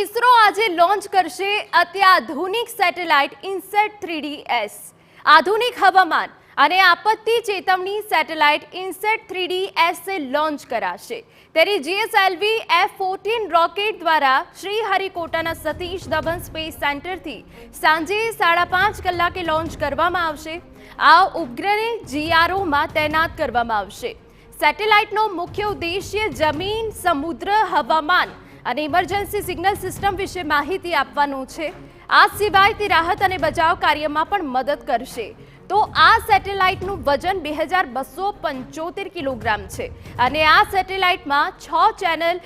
ઇસરો આજે લોન્ચ કરશે અત્યાધુનિક સેટેલાઇટ ઇનસેટ 3DS। આધુનિક હવામાન અને આપત્તિ ચેતવણી સેટેલાઇટ ઇનસેટ 3DS से लॉन्च कराशे। तेरी GSLV F-14 रॉकेट द्वारा श्रीहरिकोटाना सतीश धवन स्पेस सेंटर थी सांजे 5:30 કલાકે लॉन्च करवामां आवशे। आ उपग्रहने GRO में तैनात करवामां आवशे। सेटेलाइटनो मुख्य उद्देश्य जमीन, समुद्र, हवामान અને ઇમરજન્સી સિગ્નલ સિસ્ટમ વિશે માહિતી આપવાનું છે। આ સિવાય તે રાહત અને બચાવ કાર્યમાં પણ મદદ કરશે। તો આ સેટેલાઇટનું વજન 2275 કિલોગ્રામ છે અને આ સેટેલાઇટમાં 6 ચેનલ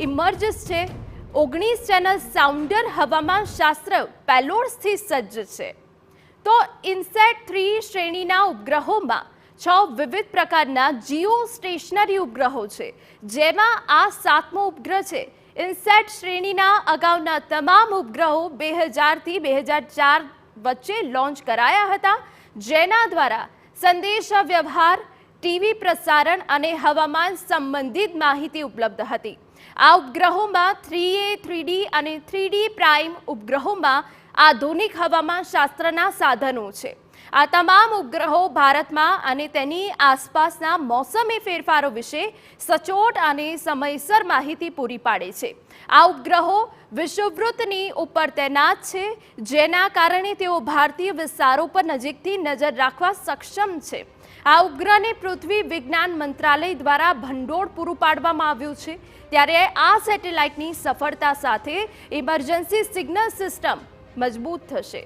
ઇમર્જસ છે, 19 ચેનલ સાઉન્ડર હવામાન શાસ્ત્ર પેલોડ્સથી સજ્જ છે। તો ઇનસેટ 3 શ્રેણીના ઉપગ્રહોમાં 6 વિવિધ પ્રકારના જીઓ સ્ટેશનરી ઉપગ્રહો છે, જેમાં આ 7મો ઉપગ્રહ છે। ઇનસેટ શ્રેણીના અગાઉના તમામ ઉપગ્રહો 2000 થી 2004 વચ્ચે લોન્ચ કરાયા હતા, જેના દ્વારા સંદેશા વ્યવહાર, ટીવી પ્રસારણ અને હવામાન સંબંધિત માહિતી ઉપલબ્ધ હતી। આ ઉપગ્રહોમાં 3A, 3D અને 3D પ્રાઇમ ઉપગ્રહોમાં આધુનિક હવામાન શાસ્ત્રના સાધનો છે। આ તમામ ઉપગ્રહો ભારતમાં અને તેની આસપાસના મોસમી ફેરફારો વિશે સચોટ અને સમયસર માહિતી પૂરી પાડે છે। આ ઉપગ્રહો વિષુવવૃત્તની ઉપર તૈનાત છે, જેના કારણે તેઓ ભારતીય વિસ્તારો પર નજીકથી નજર રાખવા સક્ષમ છે। આ ઉપગ્રહને પૃથ્વી વિજ્ઞાન મંત્રાલય દ્વારા ભંડોળ પૂરું પાડવામાં આવ્યું છે, ત્યારે આ સેટેલાઇટની સફળતા સાથે ઇમરજન્સી સિગ્નલ સિસ્ટમ મજબૂત થશે।